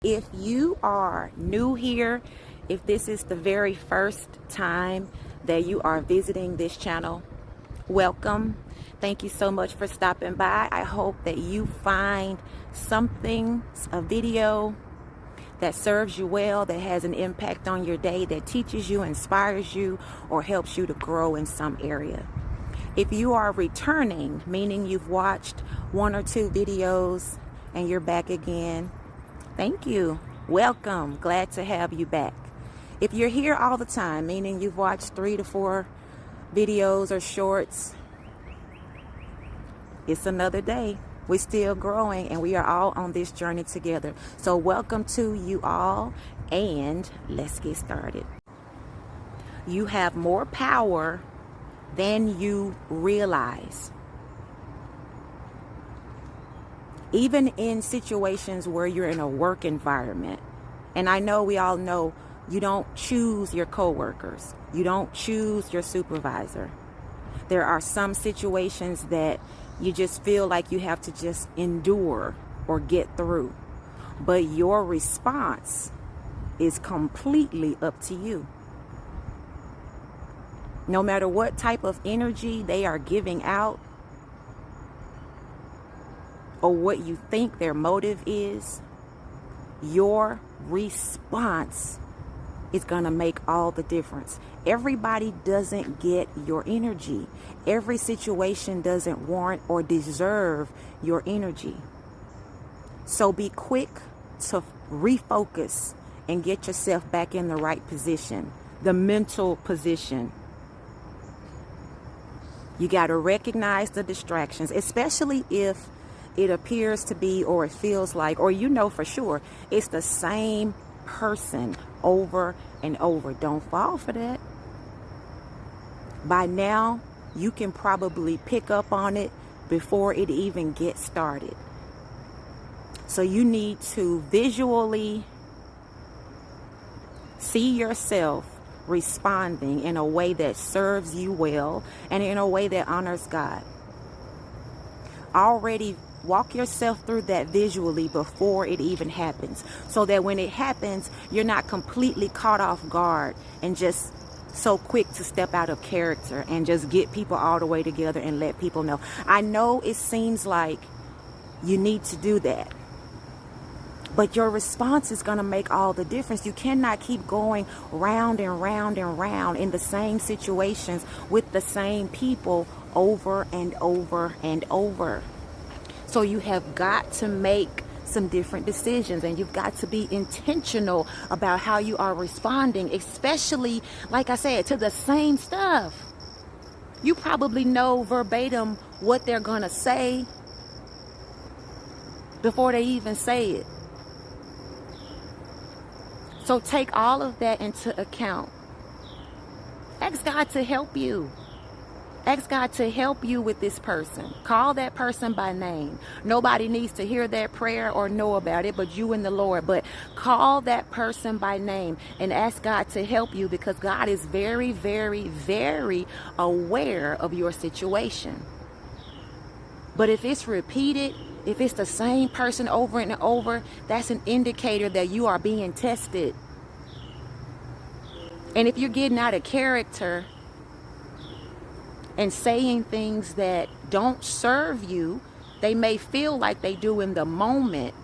If you are new here, if this is the very first time that you are visiting this channel, welcome. Thank you so much for stopping by. I hope that you find something, a video that serves you well, that has an impact on your day, that teaches you, inspires you, or helps you to grow in some area. If you are returning, meaning you've watched one or two videos and you're back again, thank you. Welcome. Glad to have you back. If you're here all the time, meaning you've watched 3 to 4 videos or shorts, it's another day. We're still growing and we are all on this journey together. So welcome to you all, and let's get started. You have more power than you realize. Even in situations where you're in a work environment, and I know we all know you don't choose your coworkers, you don't choose your supervisor. There are some situations that you just feel like you have to just endure or get through, but your response is completely up to you. No matter what type of energy they are giving out, or what you think their motive is, your response is going to make all the difference. Everybody doesn't get your energy. Every situation doesn't warrant or deserve your energy. So be quick to refocus and get yourself back in the right position, the mental position. You got to recognize the distractions, especially if it appears to be, or it feels like, or you know for sure, it's the same person over and over. Don't fall for that. By now, you can probably pick up on it before it even gets started. So you need to visually see yourself responding in a way that serves you well and in a way that honors God. Already walk yourself through that visually before it even happens, so that when it happens, you're not completely caught off guard and just so quick to step out of character and just get people all the way together and let people know. I know it seems like you need to do that, but your response is going to make all the difference. You cannot keep going round and round and round in the same situations with the same people over and over and over. So you have got to make some different decisions, and you've got to be intentional about how you are responding, especially, like I said, to the same stuff. You probably know verbatim what they're going to say before they even say it. So take all of that into account. Ask God to help you. Ask God to help you with this person. Call that person by name. Nobody needs to hear that prayer or know about it but you and the Lord. But call that person by name and ask God to help you, because God is very, very, very aware of your situation. But if it's repeated, if it's the same person over and over, that's an indicator that you are being tested. And if you're getting out of character and saying things that don't serve you, they may feel like they do in the moment,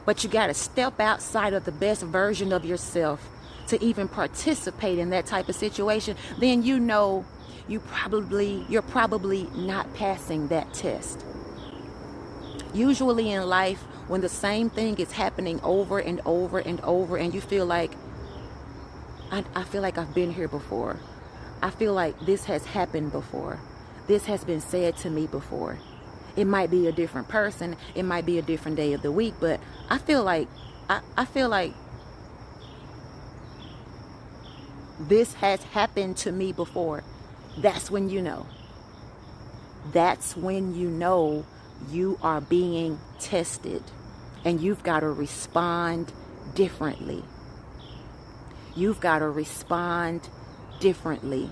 but you got to step outside of the best version of yourself to even participate in that type of situation. Then you know you're probably not passing that test. Usually in life, when the same thing is happening over and over and over, and you feel like, I feel like I've been here before. I feel like this has happened before. This has been said to me before. It might be a different person. It might be a different day of the week, but I feel like this has happened to me before. That's when you know. That's when you know you are being tested, and you've got to respond differently. You've got to respond differently.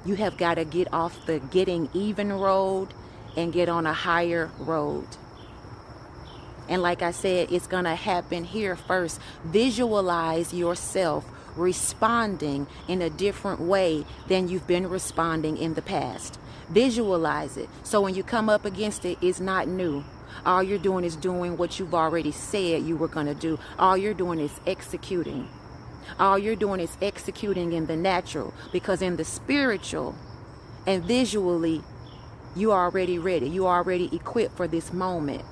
You have got to get off the getting even road and get on a higher road. And like I said, it's going to happen here first. Visualize yourself responding in a different way than you've been responding in the past. Visualize it. So when you come up against it, it's not new. All you're doing is doing what you've already said you were going to do. All you're doing is executing. All you're doing is executing in the natural, because in the spiritual and visually, you are already ready. You are already equipped for this moment.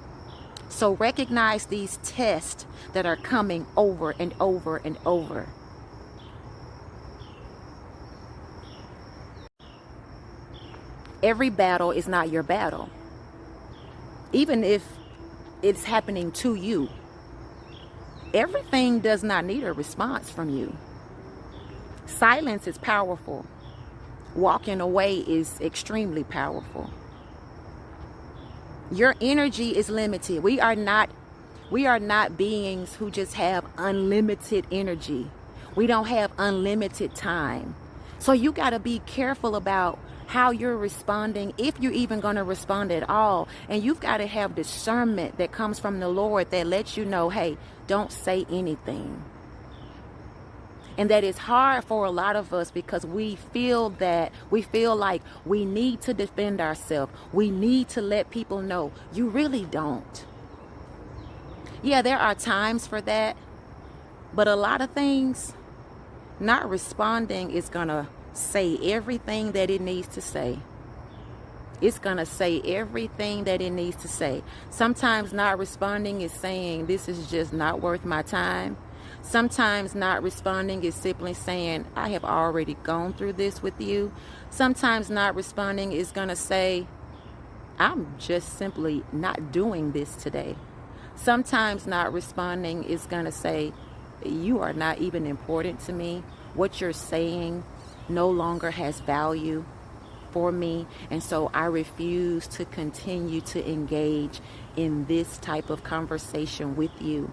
So recognize these tests that are coming over and over and over. Every battle is not your battle. Even if it's happening to you, everything does not need a response from you. Silence is powerful. Walking away is extremely powerful. Your energy is limited. We are not beings who just have unlimited energy. We don't have unlimited time. So you got to be careful about how you're responding, if you're even going to respond at all. And you've got to have discernment that comes from the Lord that lets you know, hey, don't say anything. And that is hard for a lot of us, because we feel like we need to defend ourselves. We need to let people know. You really don't. Yeah, there are times for that. But a lot of things, not responding is going to say everything that it needs to say. It's going to say everything that it needs to say. Sometimes not responding is saying, this is just not worth my time. Sometimes not responding is simply saying, I have already gone through this with you. Sometimes not responding is going to say, I'm just simply not doing this today. Sometimes not responding is going to say, you are not even important to me. What you're saying no longer has value for me, and so I refuse to continue to engage in this type of conversation with you.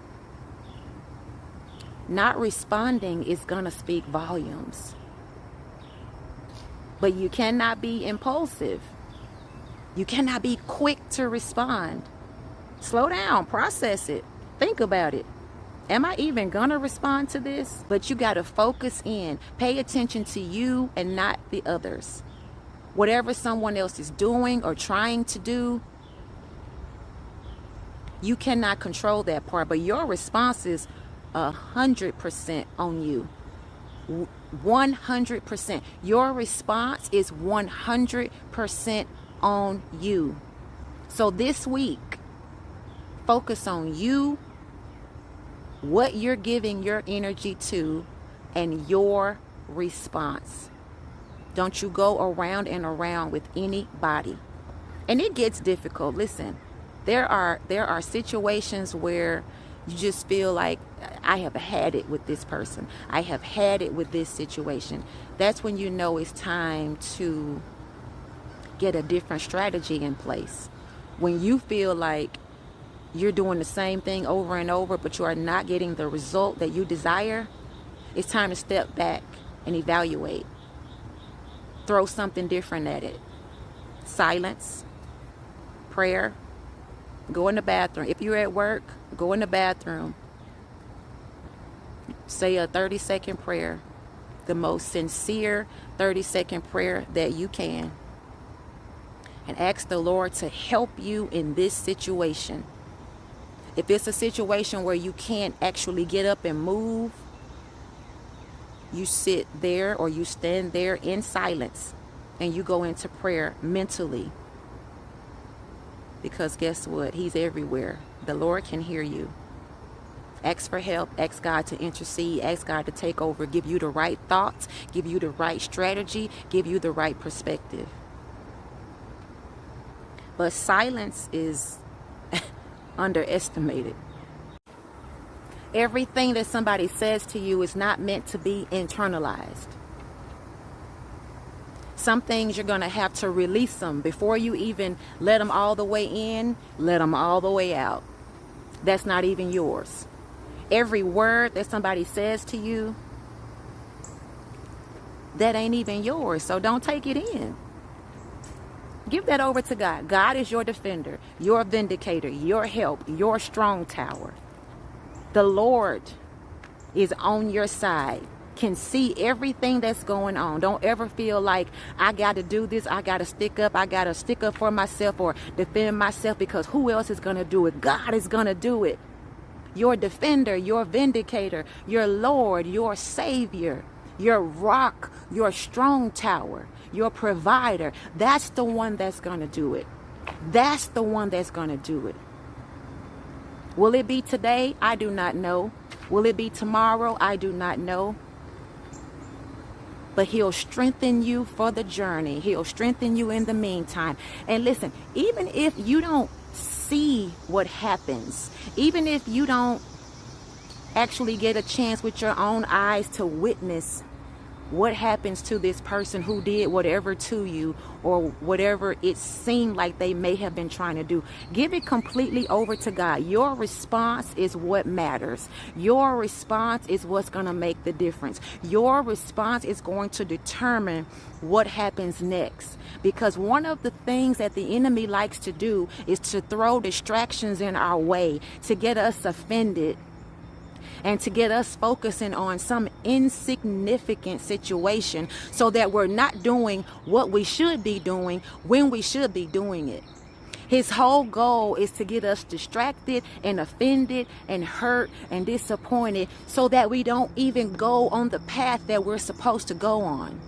Not responding is gonna speak volumes. But you cannot be impulsive. You cannot be quick to respond. Slow down, process it, think about it. Am I even gonna respond to this? But you gotta focus in. Pay attention to you and not the others. Whatever someone else is doing or trying to do, you cannot control that part. But your response is 100% on you. 100%. Your response is 100% on you. So this week, focus on you, what you're giving your energy to, and your response. Don't you go around and around with anybody. And it gets difficult. Listen, there are situations where you just feel like, I have had it with this person. I have had it with this situation. That's when you know it's time to get a different strategy in place. When you feel like you're doing the same thing over and over, but you are not getting the result that you desire, it's time to step back and evaluate. Throw something different at it. Silence, prayer, go in the bathroom. If you're at work, go in the bathroom. Say a 30-second prayer, the most sincere 30-second prayer that you can. And ask the Lord to help you in this situation. If it's a situation where you can't actually get up and move, you sit there or you stand there in silence and you go into prayer mentally. Because guess what? He's everywhere. The Lord can hear you. Ask for help. Ask God to intercede. Ask God to take over. Give you the right thoughts. Give you the right strategy. Give you the right perspective. But silence is underestimated. Everything that somebody says to you is not meant to be internalized. Some things you're going to have to release them before you even let them all the way in, let them all the way out. That's not even yours. Every word that somebody says to you, that ain't even yours. So don't take it in. Give that over to God. God is your defender, your vindicator, your help, your strong tower. The Lord is on your side, can see everything that's going on. Don't ever feel like I got to do this. I got to stick up. I got to stick up for myself or defend myself, because who else is going to do it? God is going to do it. Your defender, your vindicator, your Lord, your Savior, your rock, your strong tower, your provider. That's the one that's going to do it. That's the one that's going to do it. Will it be today? I do not know. Will it be tomorrow? I do not know. But he'll strengthen you for the journey. He'll strengthen you in the meantime. And listen, even if you don't see what happens, even if you don't actually get a chance with your own eyes to witness what happens to this person who did whatever to you, or whatever it seemed like they may have been trying to do, give it completely over to God. Your response is what matters. Your response is what's going to make the difference. Your response is going to determine what happens next. Because one of the things that the enemy likes to do is to throw distractions in our way, to get us offended, and to get us focusing on some insignificant situation, so that we're not doing what we should be doing when we should be doing it. His whole goal is to get us distracted and offended and hurt and disappointed, so that we don't even go on the path that we're supposed to go on.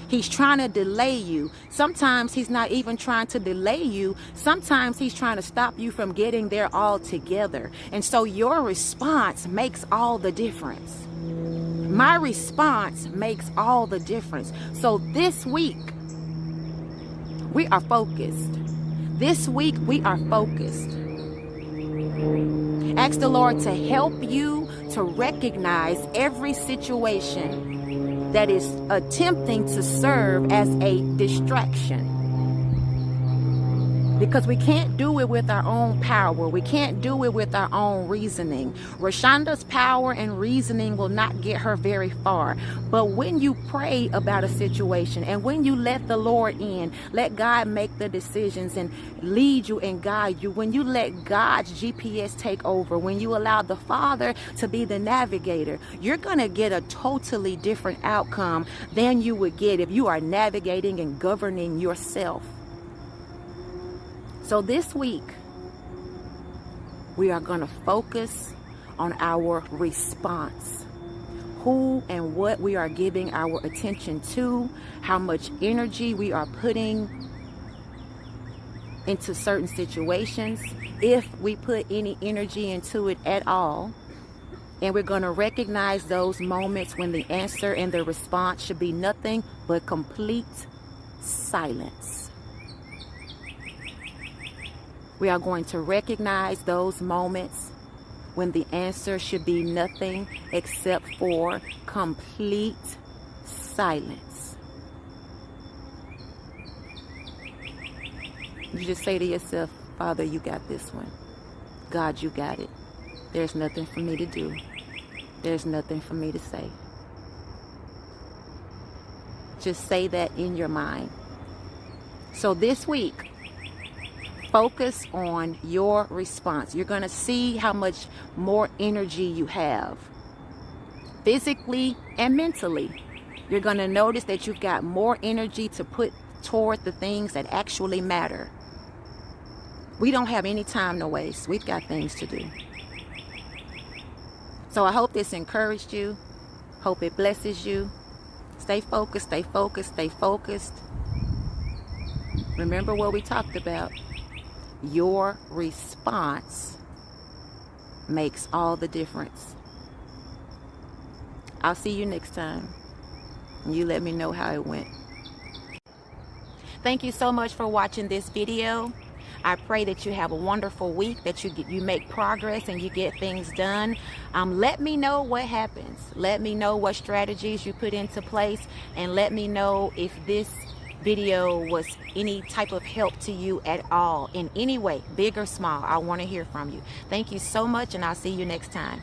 He's trying to delay you. Sometimes he's not even trying to delay you. Sometimes he's trying to stop you from getting there altogether. And so your response makes all the difference. My response makes all the difference. So this week, we are focused. This week, we are focused. Ask the Lord to help you to recognize every situation that is attempting to serve as a distraction. Because we can't do it with our own power. We can't do it with our own reasoning. Rashonda's power and reasoning will not get her very far. But when you pray about a situation, and when you let the Lord in, let God make the decisions and lead you and guide you, when you let God's GPS take over, when you allow the Father to be the navigator, you're going to get a totally different outcome than you would get if you are navigating and governing yourself. So this week, we are going to focus on our response. Who and what we are giving our attention to, how much energy we are putting into certain situations, if we put any energy into it at all. And we're going to recognize those moments when the answer and the response should be nothing but complete silence. We are going to recognize those moments when the answer should be nothing except for complete silence. You just say to yourself, Father, you got this one. God, you got it. There's nothing for me to do. There's nothing for me to say. Just say that in your mind. So this week, focus on your response. You're going to see how much more energy you have, physically and mentally. You're going to notice that you've got more energy to put toward the things that actually matter. We don't have any time to waste. We've got things to do. So I hope this encouraged you. Hope it blesses you. Stay focused, stay focused, stay focused. Remember what we talked about. Your response makes all the difference. I'll see you next time. You let me know how it went. Thank you so much for watching this video. I pray that you have a wonderful week, that you make progress and you get things done. Let me know what happens. Let me know what strategies you put into place, and let me know if this video was any type of help to you at all in any way, big or small. I want to hear from you. Thank you so much, and I'll see you next time.